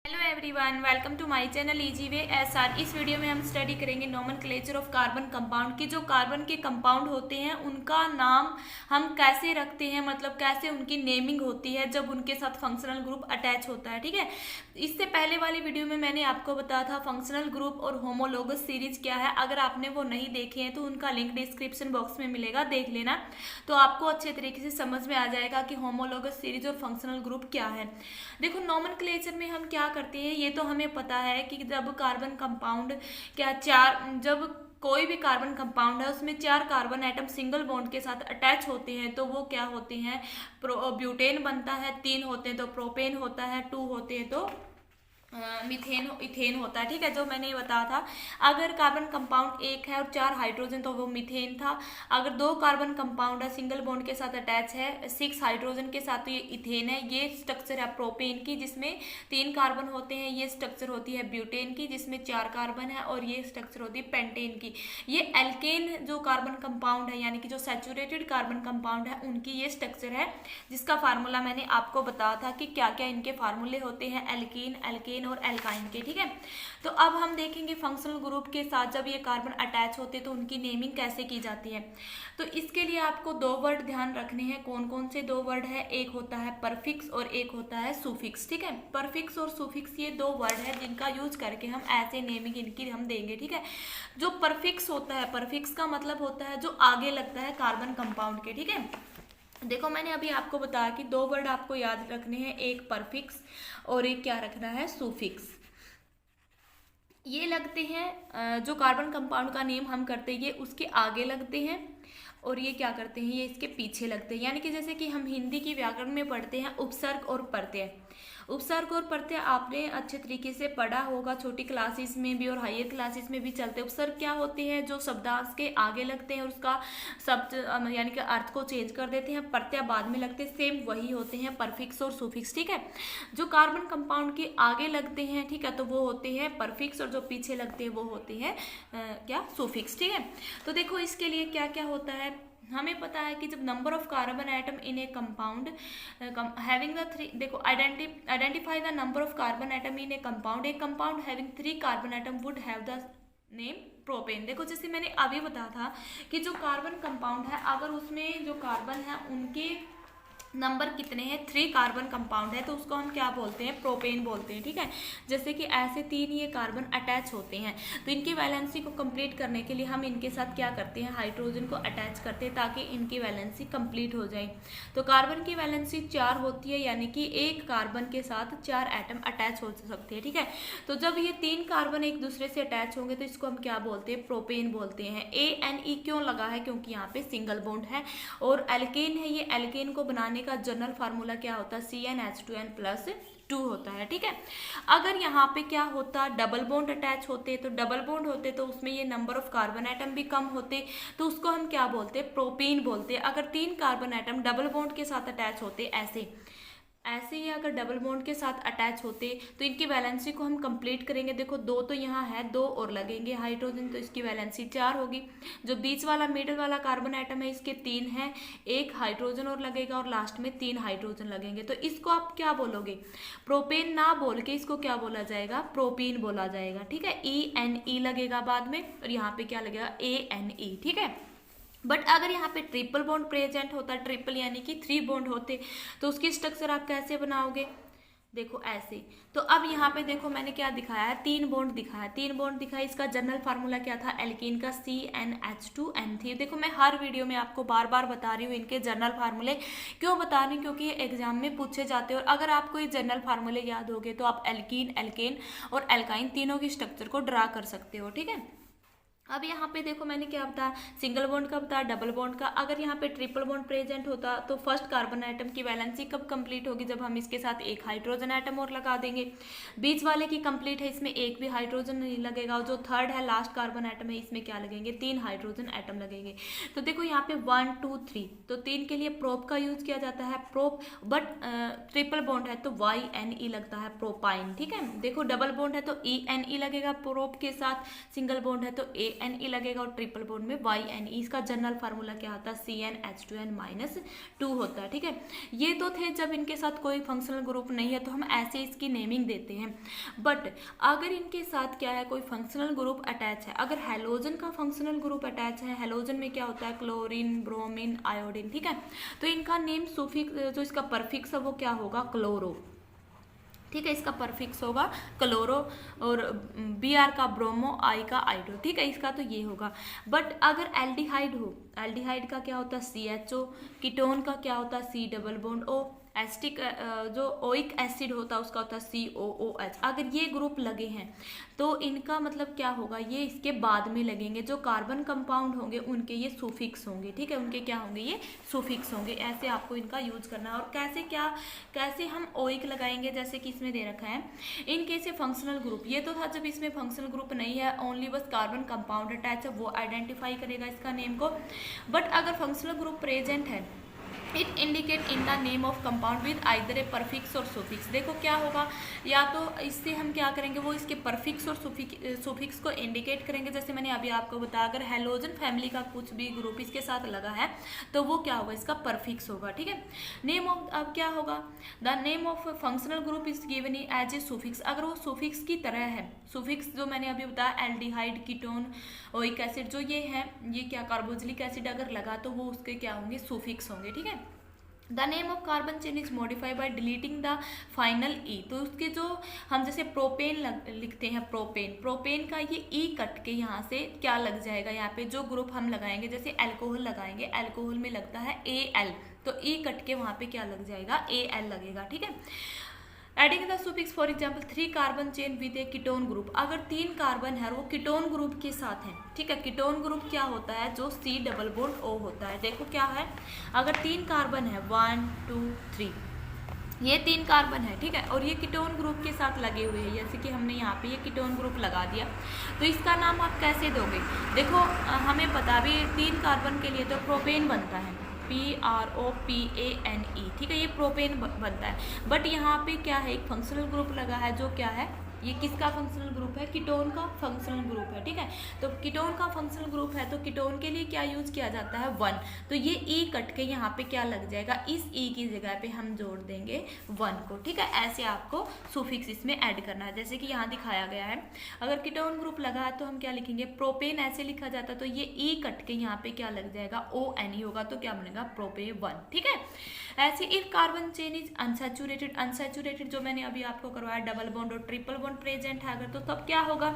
Hello everyone, welcome to my channel easy way SR. इस video में हम study करेंगे नोमेनक्लेचर ऑफ कार्बन कंपाउंड की। जो कार्बन के कंपाउंड होते हैं उनका नाम हम कैसे रखते हैं, मतलब कैसे उनकी नेमिंग होती है जब उनके साथ फंक्शनल ग्रुप अटैच होता है। ठीक है, इससे पहले वाली वीडियो में मैंने आपको बताया था फंक्शनल ग्रुप और होमोलोगस सीरीज क्या है। अगर आपने वो नहीं देखे हैं तो उनका लिंक डिस्क्रिप्शन बॉक्स में मिलेगा, देख लेना, तो आपको अच्छे तरीके से समझ में आ जाएगा कि होमोलोगस सीरीज और फंक्शनल ग्रुप क्या है। देखो, नोमेनक्लेचर में हम क्या करते हैं ये तो हमें पता है कि जब कार्बन कंपाउंड जब कोई भी कार्बन कंपाउंड है उसमें 4 कार्बन एटम सिंगल बॉन्ड के साथ अटैच होते हैं तो वो क्या होते हैं, ब्यूटेन बनता है। 3 होते हैं तो प्रोपेन होता है, 2 होते हैं तो मीथेन इथेन होता है। ठीक है, जो मैंने बताया था, अगर कार्बन कंपाउंड एक है और 4 हाइड्रोजन तो वो मीथेन था। अगर 2 कार्बन कंपाउंड है सिंगल बॉन्ड के साथ अटैच है 6 हाइड्रोजन के साथ तो ये इथेन है। ये स्ट्रक्चर है प्रोपेन की जिसमें 3 कार्बन होते हैं। ये स्ट्रक्चर होती है ब्यूटेन की जिसमें 4 कार्बन है, और ये स्ट्रक्चर होती है पेंटेन की। ये एल्केन जो कार्बन कंपाउंड है यानी कि जो सैचुरेटेड कार्बन कंपाउंड है उनकी ये स्ट्रक्चर है, जिसका फार्मूला मैंने आपको बताया था कि क्या क्या इनके फार्मूले होते हैं एल्कीन, एल्केन और एल्काइन के। ठीक है, तो अब हम देखेंगे फंक्शनल ग्रुप के साथ जब ये कार्बन अटैच होते हैं तो उनकी नेमिंग कैसे की जाती है। तो इसके लिए आपको 2 वर्ड ध्यान रखने हैं। कौन कौन से 2 वर्ड है? एक होता है परफिक्स और एक होता है सुफिक्स। ठीक है, परफिक्स और सुफिक्स ये 2 वर्ड है जिनका यूज करके हम ऐसे नेमिंग इनकी हम देंगे। ठीक है, जो परफिक्स होता है, परफिक्स का मतलब होता है जो आगे लगता है कार्बन कंपाउंड के। ठीक है, देखो मैंने अभी आपको बताया कि 2 वर्ड आपको याद रखने हैं, एक परफिक्स और एक क्या रखना है, सुफिक्स। ये लगते हैं जो कार्बन कंपाउंड का नेम हम करते हैं ये उसके आगे लगते हैं, और ये क्या करते हैं, ये इसके पीछे लगते हैं। यानी कि जैसे कि हम हिंदी की व्याकरण में पढ़ते हैं उपसर्ग और प्रत्यय। उपसर्ग और प्रत्यय आपने अच्छे तरीके से पढ़ा होगा, छोटी क्लासेस में भी और हायर क्लासेस में भी चलते हैं। उपसर्ग क्या होते हैं? जो शब्दांश के आगे लगते हैं और उसका शब्द यानी कि अर्थ को चेंज कर देते हैं। प्रत्यय बाद में लगते हैं, सेम वही होते हैं परफिक्स और सुफिक्स। ठीक है, जो कार्बन कंपाउंड के आगे लगते हैं, ठीक है, तो वो होते हैं परफिक्स, और जो पीछे लगते हैं वो होते हैं क्या, सुफिक्स। ठीक है, तो देखो इसके लिए क्या क्या होता है। हमें पता है कि जब number of carbon atom in A compound having the 3, देखो identify the number of carbon atom in A compound. A compound having 3 carbon atom would have the name propane. देखो जैसे मैंने अभी बताया था कि जो कार्बन कंपाउंड है अगर उसमें जो कार्बन है उनके नंबर कितने हैं, 3 कार्बन कंपाउंड है तो उसको हम क्या बोलते हैं, प्रोपेन बोलते हैं। ठीक है, जैसे कि ऐसे 3 ये कार्बन अटैच होते हैं तो इनकी वैलेंसी को कंप्लीट करने के लिए हम इनके साथ क्या करते हैं, हाइड्रोजन को अटैच करते हैं ताकि इनकी वैलेंसी कंप्लीट हो जाए। तो कार्बन की वैलेंसी 4 होती है, यानी कि एक कार्बन के साथ 4 एटम अटैच हो सकते हैं। ठीक है, तो जब ये 3 कार्बन एक दूसरे से अटैच होंगे तो इसको हम क्या बोलते हैं, प्रोपेन बोलते हैं। ANE क्यों लगा है, क्योंकि यहाँ पे सिंगल बॉन्ड है। और एल्केन है, ये एल्केन को बनाने का जनरल फार्मूला क्या होता है, CnH2n+2 होता है। ठीक है, अगर यहाँ पे क्या होता, डबल बॉन्ड अटैच होते तो डबल बॉन्ड होते तो उसमें ये नंबर ऑफ कार्बन एटम भी कम होते तो उसको हम क्या बोलते, प्रोपीन बोलते। अगर 3 कार्बन एटम डबल बॉन्ड के साथ अटैच होते ऐसे ही अगर डबल बॉन्ड के साथ अटैच होते तो इनकी वैलेंसी को हम कंप्लीट करेंगे। देखो 2 तो यहाँ है, 2 और लगेंगे हाइड्रोजन तो इसकी वैलेंसी 4 होगी। जो बीच वाला मिडिल वाला कार्बन आइटम है इसके 3 है, 1 हाइड्रोजन और लगेगा और लास्ट में 3 हाइड्रोजन लगेंगे। तो इसको आप क्या बोलोगे, प्रोपेन ना बोल के इसको क्या बोला जाएगा, प्रोपीन बोला जाएगा। ठीक है, ENE लगेगा बाद में और यहाँ पे क्या लगेगा, ANE। ठीक है, बट अगर यहाँ पे ट्रिपल बॉन्ड प्रेजेंट होता, ट्रिपल यानी कि 3 बॉन्ड होते तो उसकी स्ट्रक्चर आप कैसे बनाओगे, देखो ऐसे। तो अब यहाँ पे देखो मैंने क्या दिखाया है, 3 बॉन्ड दिखाया, 3 बॉन्ड दिखाया। इसका जनरल फार्मूला क्या था, एल्कीन का CnH2n3। देखो मैं हर वीडियो में आपको बार बार बता रही हूँ इनके जनरल फार्मूले। क्यों बता रही हूँ, क्योंकि ये एग्जाम में पूछे जाते हैं और अगर आपको ये जनरल फार्मूले याद होंगे तो आप एल्कीन, एल्केन और एल्काइन तीनों की स्ट्रक्चर को ड्रा कर सकते हो। ठीक है, अब यहाँ पे देखो मैंने क्या बताया, सिंगल बॉन्ड का बताया, डबल बॉन्ड का। अगर यहाँ पे ट्रिपल बॉन्ड प्रेजेंट होता तो फर्स्ट कार्बन आइटम की वैलेंसी कब कंप्लीट होगी, जब हम इसके साथ 1 हाइड्रोजन आइटम और लगा देंगे। बीच वाले की कंप्लीट है, इसमें 1 भी हाइड्रोजन नहीं लगेगा। और जो थर्ड है लास्ट कार्बन आइटम है इसमें क्या लगेंगे, 3 हाइड्रोजन आइटम लगेंगे। तो देखो यहाँ पे 1 2 3, तो 3 के लिए प्रोप का यूज किया जाता है, प्रोप। बट ट्रिपल बॉन्ड है तो YNE लगता है, प्रोपाइन। ठीक है, देखो डबल बॉन्ड है तो ENE लगेगा प्रोप के साथ, सिंगल बॉन्ड है तो JNE लगेगा और ट्रिपल बॉन्ड में YNE। इसका जनरल फार्मूला क्या होता है, CnH2n-2 होता है। ठीक है, ये तो थे जब इनके साथ कोई फंक्शनल ग्रुप नहीं है तो हम ऐसे इसकी नेमिंग देते हैं। बट अगर इनके साथ क्या है, कोई फंक्शनल ग्रुप अटैच है, अगर हेलोजन का फंक्शनल ग्रुप अटैच है, हेलोजन में क्या होता है, क्लोरीन, ब्रोमीन, आयोडीन। ठीक है, तो इनका नेम सुफिक्स, जो इसका परफिक्स है वो क्या होगा, क्लोरो। ठीक है, इसका परफिक्स होगा क्लोरो, और Br का ब्रोमो, I का आइडो। ठीक है, इसका तो ये होगा। बट अगर एल्डिहाइड हो, एल्डिहाइड का क्या होता है, CHO, कीटोन का क्या होता है, C double bond O, acetic जो ओइक एसिड होता है उसका होता है COOH। अगर ये ग्रुप लगे हैं तो इनका मतलब क्या होगा, ये इसके बाद में लगेंगे। जो कार्बन कंपाउंड होंगे उनके ये सुफिक्स होंगे। ठीक है, उनके क्या होंगे, ये सुफिक्स होंगे। ऐसे आपको इनका यूज करना है। और कैसे हम ओइक लगाएंगे, जैसे कि इसमें दे रखा है in case A functional group. ये तो था जब इसमें फंक्शनल ग्रुप नहीं है, ओनली बस कार्बन कंपाउंड अटैच है, वो आइडेंटिफाई करेगा इसका नेम को। बट अगर फंक्शनल ग्रुप प्रेजेंट है, it indicate in the name of compound with either A prefix और सुफिक्स। देखो क्या होगा, या तो इससे हम क्या करेंगे, वो इसके परफिक्स और सुफिक्स को इंडिकेट करेंगे। जैसे मैंने अभी आपको बताया, अगर हेलोजन फैमिली का कुछ भी ग्रुप इसके साथ लगा है तो वो क्या होगा, इसका परफिक्स होगा। ठीक है, नेम ऑफ, अब क्या होगा, the name of functional group is given as a suffix. अगर वो सुफिक्स की तरह है, सुफिक्स जो मैंने अभी बताया, एल्डिहाइड, कीटोन, ओइक एसिड जो ये है, ये क्या कार्बोक्सिलिक एसिड अगर लगा तो वो उसके क्या होंगे, सुफिक्स होंगे। ठीक है, the name of carbon chain is modify by deleting the final E. तो उसके जो हम जैसे प्रोपेन लिखते हैं, प्रोपेन का ये ई कट के यहाँ से क्या लग जाएगा, यहाँ पे जो ग्रुप हम लगाएंगे, जैसे अल्कोहल लगाएंगे, अल्कोहल में लगता है Al, तो ई कट के वहाँ पे क्या लग जाएगा, Al लगेगा। ठीक है, adding the suffix, for example 3 carbon chain with A ketone group. अगर 3 कार्बन है वो कीटोन ग्रुप के साथ है। ठीक है, कीटोन ग्रुप क्या होता है, जो C डबल बॉन्ड O होता है। देखो क्या है, अगर 3 कार्बन है, 1 2 3, ये 3 कार्बन है। ठीक है, और ये कीटोन ग्रुप के साथ लगे हुए हैं, जैसे कि हमने यहाँ पे ये कीटोन ग्रुप लगा दिया, तो इसका नाम आप कैसे दोगे। देखो हमें पता भी 3 कार्बन के लिए तो प्रोपेन बनता है, PROPANE। ठीक है, ये प्रोपेन बनता है। बट यहाँ पे क्या है, एक फंक्शनल ग्रुप लगा है, जो क्या है, ये किसका फंक्शनल ग्रुप है, कीटोन का फंक्शनल ग्रुप है। ठीक है, तो कीटोन का फंक्शनल ग्रुप है तो कीटोन के लिए क्या यूज किया जाता है, 1। तो ये ई कट के यहाँ पे क्या लग जाएगा, इस ई की जगह पे हम जोड़ देंगे 1 को। ठीक है, ऐसे आपको सुफिक्स इसमें ऐड करना है, जैसे कि यहाँ दिखाया गया है। अगर कीटोन ग्रुप लगा है तो हम क्या लिखेंगे, प्रोपेन ऐसे लिखा जाता है, तो ये ई कट के यहाँ पे क्या लग जाएगा, ONE होगा, तो क्या बनेगा, प्रोपे 1। ठीक है, ऐसे if carbon chain is unsaturated, unsaturated जो मैंने अभी आपको करवाया, डबल बॉन्ड और ट्रिपल बॉन्ड प्रेजेंट है अगर, तो तब क्या होगा,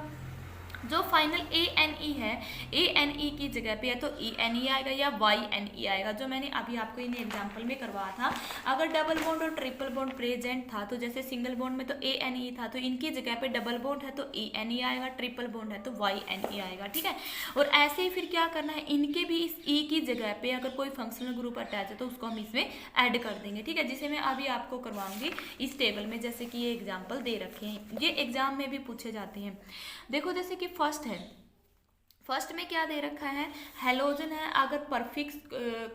जो फाइनल ANE है, ANE की जगह पे या तो ENE आएगा या YNE आएगा, जो मैंने अभी आपको इन एग्जांपल में करवाया था। अगर डबल बॉन्ड और ट्रिपल बॉन्ड प्रेजेंट था, तो जैसे सिंगल बॉन्ड में तो ANE था, तो इनकी जगह पे डबल बॉन्ड है तो ENE आएगा, ट्रिपल बॉन्ड है तो YNE आएगा। ठीक है, और ऐसे ही फिर क्या करना है, इनके भी इस E की जगह पे अगर कोई फंक्शनल ग्रुप अटैच है तो उसको हम इसमें ऐड कर देंगे। ठीक है, जिसे मैं अभी आपको करवाऊंगी इस टेबल में, जैसे कि ये एग्जाम्पल दे रखे हैं, ये एग्जाम में भी पूछे जाते हैं। देखो जैसे कि फर्स्ट है, फर्स्ट में क्या दे रखा है, हेलोजन है, अगर परफिक्स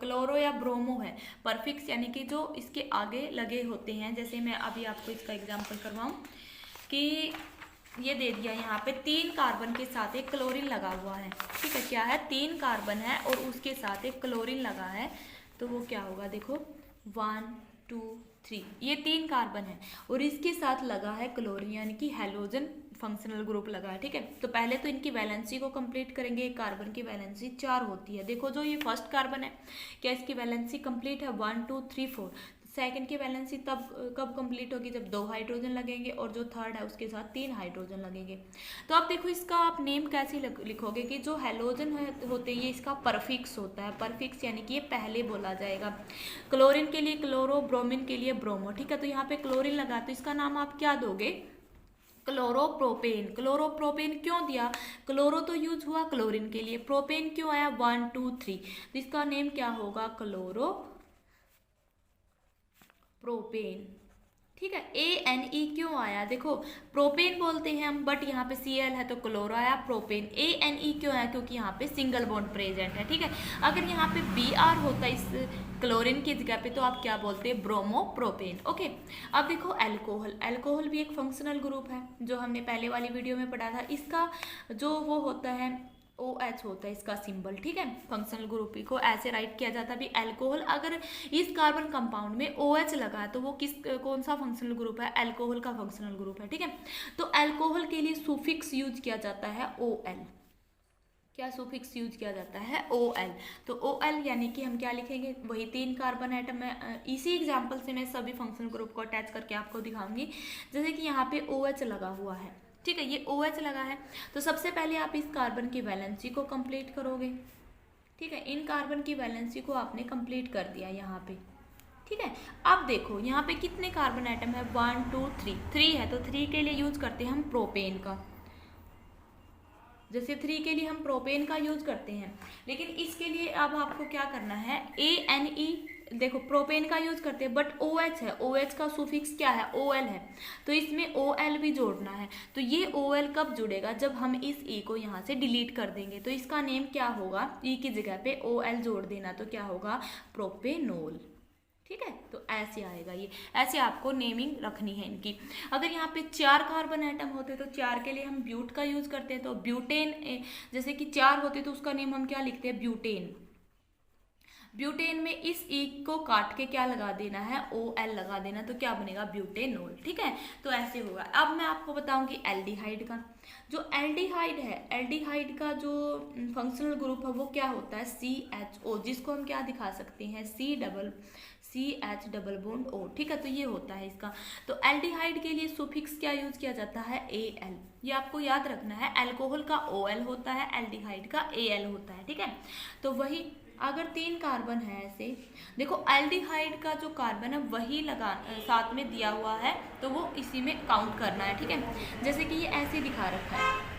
क्लोरो या ब्रोमो है, परफिक्स यानी कि जो इसके आगे लगे होते हैं, जैसे मैं अभी आपको इसका एग्जांपल करवाऊं कि ये दे दिया यहाँ पे 3 कार्बन के साथ एक क्लोरीन लगा हुआ है। ठीक है, क्या है, 3 कार्बन है और उसके साथ एक क्लोरीन लगा है, तो वो क्या होगा, देखो 1 2 3, ये 3 कार्बन है और इसके साथ लगा है क्लोरीन, यानी कि हेलोजन फंक्शनल ग्रुप लगा है। ठीक है, तो पहले तो इनकी वैलेंसी को कंप्लीट करेंगे। एक कार्बन की वैलेंसी 4 होती है। देखो जो ये फर्स्ट कार्बन है, क्या इसकी वैलेंसी कंप्लीट है, 1 2 3 4। सेकंड की वैलेंसी तब कब कंप्लीट होगी, जब 2 हाइड्रोजन लगेंगे और जो थर्ड है उसके साथ 3 हाइड्रोजन लगेंगे। तो अब देखो इसका आप नेम कैसे लिखोगे कि जो हेलोजन होते हैं ये इसका परफिक्स होता है, परफिक्स यानी कि ये पहले बोला जाएगा। क्लोरीन के लिए क्लोरो, ब्रोमीन के लिए ब्रोमो। ठीक है, तो यहाँ पे क्लोरीन लगा तो इसका नाम आप क्या दोगे, क्लोरोप्रोपेन। क्लोरोप्रोपेन क्यों दिया, क्लोरो तो यूज हुआ क्लोरीन के लिए, प्रोपेन क्यों आया 1 2 3, तो इसका नेम क्या होगा, क्लोरो प्रोपेन। ठीक है, ANE क्यों आया, देखो प्रोपेन बोलते हैं हम, बट यहाँ पे Cl है तो क्लोरो आया, प्रोपेन। ANE क्यों आया, क्योंकि यहाँ पे सिंगल बॉन्ड प्रेजेंट है। ठीक है, अगर यहाँ पे Br होता इस क्लोरीन की जगह पे तो आप क्या बोलते हैं, ब्रोमो प्रोपेन। ओके, अब देखो अल्कोहल, अल्कोहल भी एक फंक्शनल ग्रुप है जो हमने पहले वाली वीडियो में पढ़ा था। इसका जो वो होता है OH होता है इसका सिंबल, ठीक है। फंक्शनल ग्रुप को ऐसे राइट किया जाता है। अभी अल्कोहल, अगर इस कार्बन कंपाउंड में OH लगा है तो वो कौन सा फंक्शनल ग्रुप है? अल्कोहल का फंक्शनल ग्रुप है, ठीक है। तो अल्कोहल के लिए सुफिक्स यूज किया जाता है OL। क्या सुफिक्स यूज किया जाता है? OL। तो OL यानी कि हम क्या लिखेंगे? वही 3 कार्बन आइटम है। इसी एग्जाम्पल से मैं सभी फंक्शनल ग्रुप को अटैच करके आपको दिखाऊंगी। जैसे कि यहाँ पे OH लगा हुआ है, ठीक है, ये OH लगा है। तो सबसे पहले आप इस कार्बन की वैलेंसी को कंप्लीट करोगे, ठीक है। इन कार्बन की वैलेंसी को आपने कंप्लीट कर दिया यहाँ पे, ठीक है। अब देखो यहाँ पे कितने कार्बन आइटम है? 1 2 3, 3 है तो 3 के लिए यूज करते हैं हम प्रोपेन का। जैसे 3 के लिए हम प्रोपेन का यूज करते हैं, लेकिन इसके लिए अब आपको क्या करना है? ANE, देखो प्रोपेन का यूज करते हैं बट OH है, OH का सुफिक्स क्या है? OL है, तो इसमें OL भी जोड़ना है। तो ये OL कब जुड़ेगा? जब हम इस E को यहाँ से डिलीट कर देंगे। तो इसका नेम क्या होगा? E की जगह पे OL जोड़ देना, तो क्या होगा? प्रोपेनोल, ठीक है। तो ऐसे आएगा ये, ऐसे आपको नेमिंग रखनी है इनकी। अगर यहाँ पे 4 कार्बन आइटम होते तो 4 के लिए हम ब्यूट का यूज करते हैं, तो ब्यूटेन, जैसे कि 4 होते तो उसका नेम हम क्या लिखते हैं? ब्यूटेन। ब्यूटेन में इस E को काट के क्या लगा देना है? OL लगा देना, तो क्या बनेगा? ब्यूटेनोल, ठीक है। तो ऐसे होगा। अब मैं आपको बताऊंगी एल्डिहाइड का। जो एल्डिहाइड है, एल्डिहाइड का जो फंक्शनल ग्रुप है वो क्या होता है? CHO, जिसको हम क्या दिखा सकते हैं? CH डबल बॉन्ड O, ठीक है। तो ये होता है इसका। तो एल्डिहाइड के लिए सुफिक्स क्या यूज किया जाता है? AL। ये आपको याद रखना है। अल्कोहल का OL होता है, एल्डिहाइड का AL होता है, ठीक है। तो वही अगर 3 कार्बन है ऐसे, देखो एल्डिहाइड का जो कार्बन है वही लगा साथ में दिया हुआ है, तो वो इसी में काउंट करना है, ठीक है। जैसे कि ये ऐसे दिखा रखा है,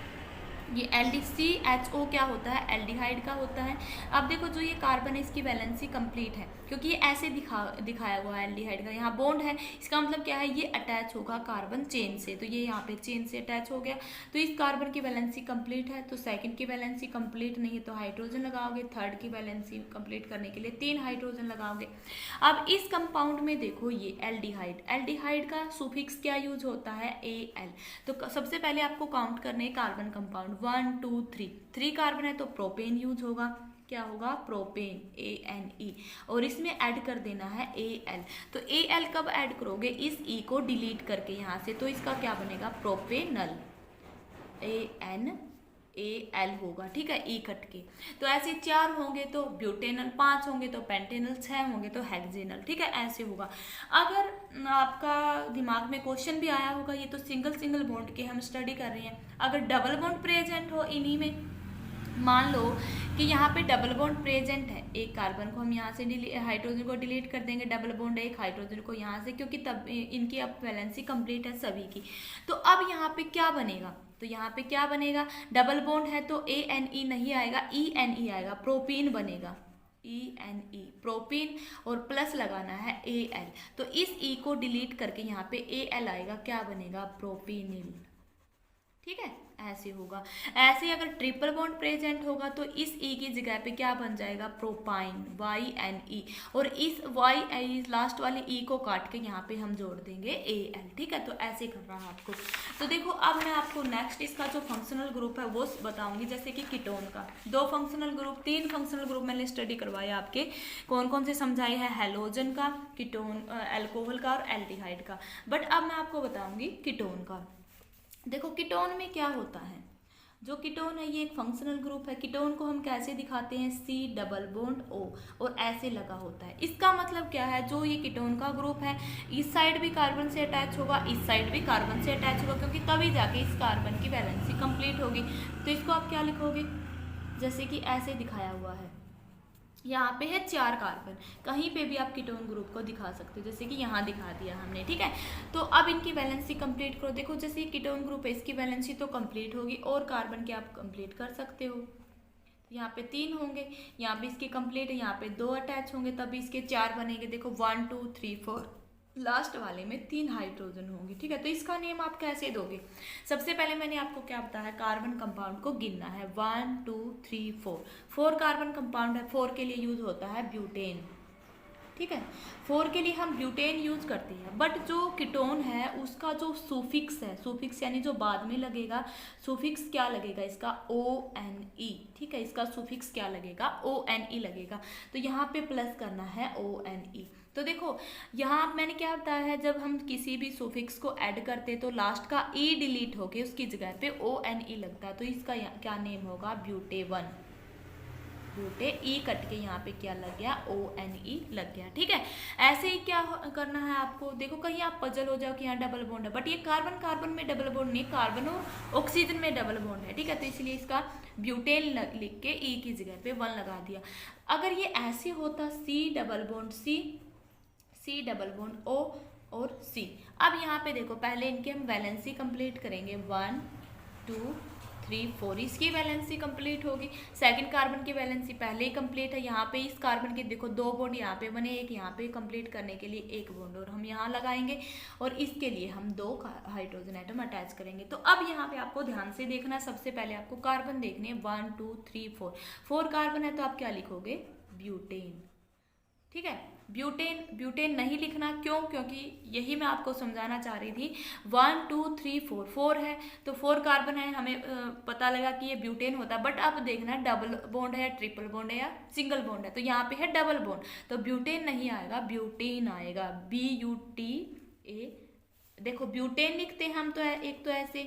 ये CHO क्या होता है? एल्डिहाइड का होता है। अब देखो जो ये कार्बन है इसकी वैलेंसी कंप्लीट है, क्योंकि ये ऐसे दिखाया हुआ है एल्डिहाइड का, यहाँ बॉन्ड है, इसका मतलब क्या है? ये अटैच होगा कार्बन चेन से, तो ये यहाँ पे चेन से अटैच हो गया। तो इस कार्बन की वैलेंसी कंप्लीट है, तो सेकंड की वैलेंसी कंप्लीट नहीं है तो हाइड्रोजन लगाओगे, थर्ड की वैलेंसी कंप्लीट करने के लिए 3 हाइड्रोजन लगाओगे। अब इस कंपाउंड में देखो ये एल्डिहाइड, एल्डिहाइड का सुफिक्स क्या यूज होता है? AL। तो सबसे पहले आपको काउंट करने कार्बन कंपाउंड 1 2 3, 3 कार्बन है तो प्रोपेन यूज होगा, क्या होगा? Propane, ANE। और इसमें ऐड कर देना है AL। तो AL कब ऐड करोगे? इस E को डिलीट करके यहाँ से, तो इसका क्या बनेगा? प्रोपेनल, ANAL होगा, ठीक है, E कट के। तो ऐसे 4 होंगे तो ब्यूटेनल, 5 होंगे तो पेंटेनल, 6 होंगे तो हेक्सेनल, ठीक है, ऐसे होगा। अगर आपका दिमाग में क्वेश्चन भी आया होगा, ये तो सिंगल बॉन्ड के हम स्टडी कर रहे हैं, अगर डबल बॉन्ड प्रेजेंट हो इन्हीं में, मान लो कि यहाँ पे डबल बॉन्ड प्रेजेंट है, एक कार्बन को हम यहाँ से हाइड्रोजन को डिलीट कर देंगे, डबल बॉन्ड है एक हाइड्रोजन को यहाँ से, क्योंकि तब इनकी अब वैलेंसी कंप्लीट है सभी की। तो अब यहाँ पे क्या बनेगा? तो यहाँ पे क्या बनेगा? डबल बॉन्ड है तो ANE नहीं आएगा, ENE आएगा, प्रोपीन बनेगा, ENE प्रोपीन, और प्लस लगाना है AL। तो इस E को डिलीट करके यहाँ पे AL आएगा, क्या बनेगा? प्रोपीनिल, ठीक है, ऐसे होगा। ऐसे अगर ट्रिपल बॉन्ड प्रेजेंट होगा तो इस E की जगह पे क्या बन जाएगा? प्रोपाइन, YNE, और इस Y लास्ट वाले E को काट के यहाँ पे हम जोड़ देंगे AL, ठीक है। तो ऐसे कर रहा है आपको। तो देखो अब मैं आपको नेक्स्ट इसका जो फंक्शनल ग्रुप है वो बताऊंगी, जैसे कि कीटोन का 2 फंक्शनल ग्रुप, 3 फंक्शनल ग्रुप मैंने स्टडी करवाए आपके, कौन कौन से समझाए हैं? हैलोजन का, कीटोन, अल्कोहल का और एल्डिहाइड का। बट अब मैं आपको बताऊंगी कीटोन का। देखो कीटोन में क्या होता है? जो कीटोन है ये एक फंक्शनल ग्रुप है। कीटोन को हम कैसे दिखाते हैं? C डबल बॉन्ड O, और ऐसे लगा होता है। इसका मतलब क्या है? जो ये कीटोन का ग्रुप है, इस साइड भी कार्बन से अटैच होगा, इस साइड भी कार्बन से अटैच होगा, क्योंकि तभी जाके इस कार्बन की वैलेंसी कंप्लीट होगी। तो इसको आप क्या लिखोगे? जैसे कि ऐसे दिखाया हुआ है, यहाँ पे है 4 कार्बन, कहीं पे भी आप कीटोन ग्रुप को दिखा सकते हो, जैसे कि यहाँ दिखा दिया हमने, ठीक है। तो अब इनकी वैलेंसी कंप्लीट करो। देखो जैसे ये कीटोन ग्रुप है, इसकी वैलेंसी तो कंप्लीट होगी, और कार्बन के आप कंप्लीट कर सकते हो। यहाँ पे 3 होंगे, यहाँ पे इसके कंप्लीट है, यहाँ पे 2 अटैच होंगे, तभी इसके 4 बनेंगे। देखो 1 2 3 4, लास्ट वाले में 3 हाइड्रोजन होंगे, ठीक है। तो इसका नेम आप कैसे दोगे? सबसे पहले मैंने आपको क्या बताया? कार्बन कंपाउंड को गिनना है, 1 2 3 4, 4 कार्बन कंपाउंड है, 4 के लिए यूज होता है ब्यूटेन, ठीक है। 4 के लिए हम ब्यूटेन यूज करते हैं, बट जो कीटोन है उसका जो सुफिक्स है, सुफिक्स यानी जो बाद में लगेगा, सुफिक्स क्या लगेगा इसका, ONE, ठीक है। इसका सुफिक्स क्या लगेगा, ONE लगेगा। तो यहाँ पे प्लस करना है ONE। तो देखो यहाँ मैंने क्या बताया है, जब हम किसी भी सुफिक्स को ऐड करते हैं तो लास्ट का ई डिलीट होके उसकी जगह पे ONE लगता है। तो इसका क्या नेम होगा, ब्यूटे1। ब्यूटे ई कट के यहाँ पे क्या लग गया, ONE लग गया, ठीक है। ऐसे ही क्या करना है आपको, देखो कहीं आप पजल हो जाओ कि यहाँ डबल बॉन्ड है, बट ये कार्बन कार्बन में डबल बॉन्ड नहीं, कार्बन और ऑक्सीजन में डबल बॉन्ड है, ठीक है। तो इसलिए इसका ब्यूटेन लिख के ई की जगह पे 1 लगा दिया। अगर ये ऐसे होता C double bond C double bond O और C। अब यहाँ पे देखो पहले इनके हम वैलेंसी कंप्लीट करेंगे, 1 2 3 4, इसकी वैलेंसी कंप्लीट होगी। सेकंड कार्बन की वैलेंसी पहले ही कंप्लीट है। यहाँ पे इस कार्बन के देखो 2 बॉन्ड यहाँ पे बने, एक यहाँ पे कंप्लीट करने के लिए 1 बॉन्ड और हम यहाँ लगाएंगे, और इसके लिए हम 2 हाइड्रोजन एटम अटैच करेंगे। तो अब यहाँ पे आपको ध्यान से देखना, सबसे पहले आपको कार्बन देखने, 1 2 3 4 कार्बन है तो आप क्या लिखोगे, ब्यूटेन, ठीक है। ब्यूटेन नहीं लिखना, क्यों, क्योंकि यही मैं आपको समझाना चाह रही थी। 1 2 3 4 है तो 4 कार्बन है, हमें पता लगा कि ये ब्यूटेन होता है। बट अब देखना डबल बॉन्ड है, ट्रिपल बॉन्ड है या सिंगल बॉन्ड है, तो यहाँ पे है डबल बॉन्ड, तो ब्यूटेन नहीं आएगा, ब्यूटेन आएगा, BUTA। देखो ब्यूटेन लिखते हैं हम तो एक तो ऐसे,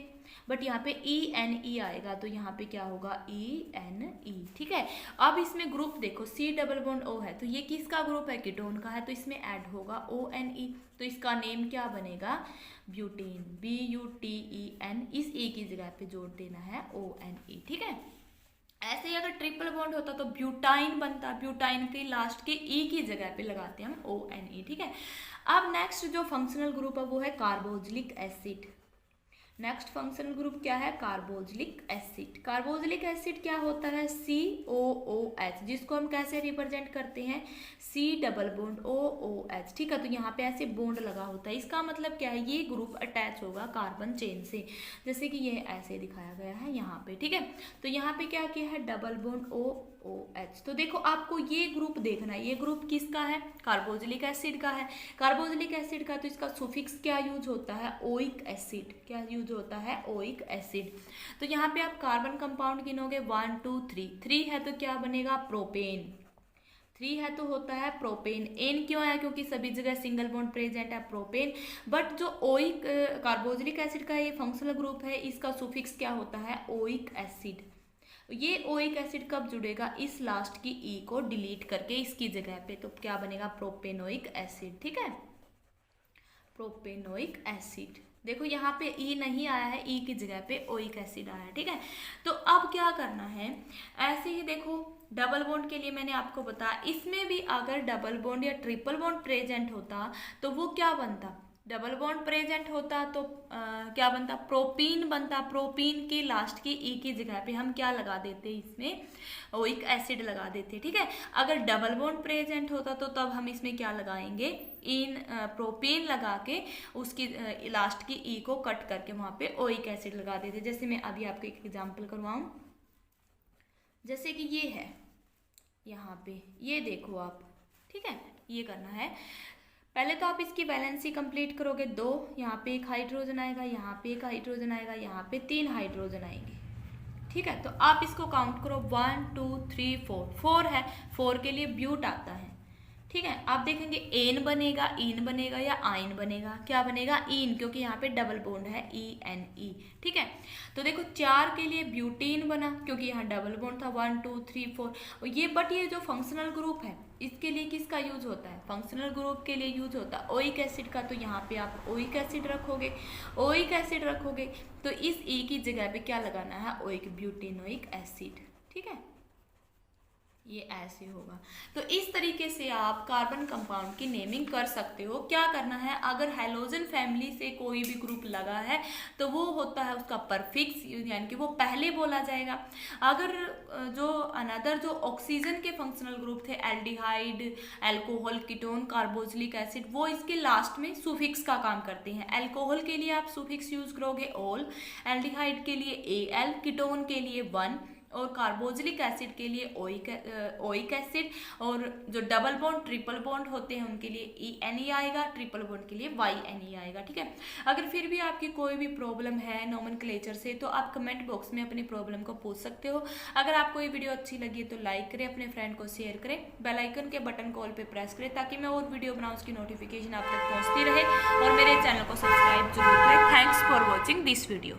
बट यहाँ पे ENE आएगा, तो यहाँ पे क्या होगा, ENE, ठीक है। अब इसमें ग्रुप देखो C डबल बॉन्ड O है, तो ये किसका ग्रुप है, कीटोन का है, तो इसमें ऐड होगा ONE, तो इसका नेम क्या बनेगा, ब्यूटेन, BUTEN, इस E की जगह पे जोड़ देना है ONE, ठीक है। ऐसे ही अगर ट्रिपल बॉन्ड होता तो ब्यूटाइन बनता, ब्यूटाइन के लास्ट के E की जगह पे लगाते हैं हम ONE, ठीक है। अब नेक्स्ट जो फंक्शनल ग्रुप है वो है carboxylic acid. Next functional group क्या है, कार्बोक्सिलिक एसिड। कार्बोक्सिलिक एसिड क्या होता है, COOH, जिसको हम कैसे रिप्रेजेंट करते हैं, C डबल बॉन्ड OOH, ठीक है। तो यहाँ पे ऐसे बॉन्ड लगा होता है, इसका मतलब क्या है, ये ग्रुप अटैच होगा कार्बन चेन से, जैसे कि ये ऐसे दिखाया गया है यहाँ पे, ठीक है। तो यहाँ पे क्या किया है, डबल बॉन्ड OOH। तो देखो आपको ये ग्रुप देखना है, ये ग्रुप किसका है, कार्बोक्सिलिक एसिड का है। कार्बोक्सिलिक एसिड का तो इसका सुफिक्स क्या यूज होता है, ओइक एसिड, क्या यूज होता है, ओइक एसिड। तो यहाँ पे आप कार्बन कंपाउंड गिनोगे, 1 2 3 है तो क्या बनेगा, प्रोपेन, 3 है तो होता है प्रोपेन। एन क्यों है, क्योंकि सभी जगह सिंगल बॉन्ड प्रेजेंट है, प्रोपेन। बट जो ओइक कार्बोक्सिलिक एसिड का ये फंक्शनल ग्रुप है, इसका सुफिक्स क्या होता है, ओइक एसिड। ये ओइक एसिड कब जुड़ेगा, इस लास्ट की ई को डिलीट करके इसकी जगह पे, तो क्या बनेगा, प्रोपेनोइक एसिड, ठीक है, प्रोपेनोइक एसिड। देखो यहाँ पे ई नहीं आया है, ई की जगह पे ओइक एसिड आया है, ठीक है। तो अब क्या करना है, ऐसे ही देखो डबल बॉन्ड के लिए मैंने आपको बताया, इसमें भी अगर डबल बॉन्ड या ट्रिपल बॉन्ड प्रेजेंट होता तो वो क्या बनता, डबल बॉन्ड प्रेजेंट होता तो क्या बनता, प्रोपीन बनता। प्रोपीन के लास्ट की ई की जगह पे हम क्या लगा देते, इसमें ओइक एसिड लगा देते, ठीक है। अगर डबल बॉन्ड प्रेजेंट होता तो तब हम इसमें क्या लगाएंगे, इन प्रोपीन लगा के उसकी लास्ट की ई को कट करके वहां पे ओइक एसिड लगा देते। जैसे मैं अभी आपको एक एग्जाम्पल करवाऊं, जैसे कि ये है यहाँ पे, ये देखो आप, ठीक है, ये करना है। पहले तो आप इसकी वैलेंसी कंप्लीट करोगे, 2, यहाँ पे 1 हाइड्रोजन आएगा, यहाँ पे 1 हाइड्रोजन आएगा, यहाँ पे 3 हाइड्रोजन आएंगे, ठीक है। तो आप इसको काउंट करो, 1 2 3 4 है, 4 के लिए ब्यूट आता है, ठीक है। आप देखेंगे एन बनेगा, इन बनेगा या आइन बनेगा, क्या बनेगा, इन, क्योंकि यहाँ पे डबल बॉन्ड है, ENE, ठीक है। तो देखो 4 के लिए ब्यूटीन बना, क्योंकि यहाँ डबल बॉन्ड था, 1 2 3 4 ये। बट ये जो फंक्शनल ग्रुप है इसके लिए किसका यूज होता है, फंक्शनल ग्रुप के लिए यूज होता है ओइक एसिड का। तो यहाँ पे आप ओइक एसिड रखोगे, ओइक एसिड रखोगे तो इस ई की जगह पे क्या लगाना है, ओइक, ब्यूटेनोइक एसिड, ठीक है। ये ऐसे होगा। तो इस तरीके से आप कार्बन कंपाउंड की नेमिंग कर सकते हो। क्या करना है, अगर हैलोजन फैमिली से कोई भी ग्रुप लगा है तो वो होता है उसका परफिक्स, यानी कि वो पहले बोला जाएगा। अगर जो अनदर जो ऑक्सीजन के फंक्शनल ग्रुप थे, aldehyde, alcohol, ketone, carboxylic acid, वो इसके लास्ट में सुफिक्स का काम करते हैं। एल्कोहल के लिए आप सुफिक्स यूज करोगे ओल, एल्डिहाइड के लिए AL, कीटोन के लिए 1, और कार्बोक्सिलिक एसिड के लिए ओइक एसिड, और जो डबल बॉन्ड ट्रिपल बॉन्ड होते हैं उनके लिए ENE आएगा, ट्रिपल बॉन्ड के लिए YNE आएगा। ठीक है, अगर फिर भी आपकी कोई भी प्रॉब्लम है नोमेनक्लेचर से तो आप कमेंट बॉक्स में अपनी प्रॉब्लम को पूछ सकते हो। अगर आपको ये वीडियो अच्छी लगी तो लाइक करें, अपने फ्रेंड को शेयर करें, बेल आइकन के बटन कॉल पे प्रेस करें ताकि मैं और वीडियो बनाऊँ उसकी नोटिफिकेशन आप तक पहुँचती रहे, और मेरे चैनल को सब्सक्राइब जरूर करें। Thanks for watching this video.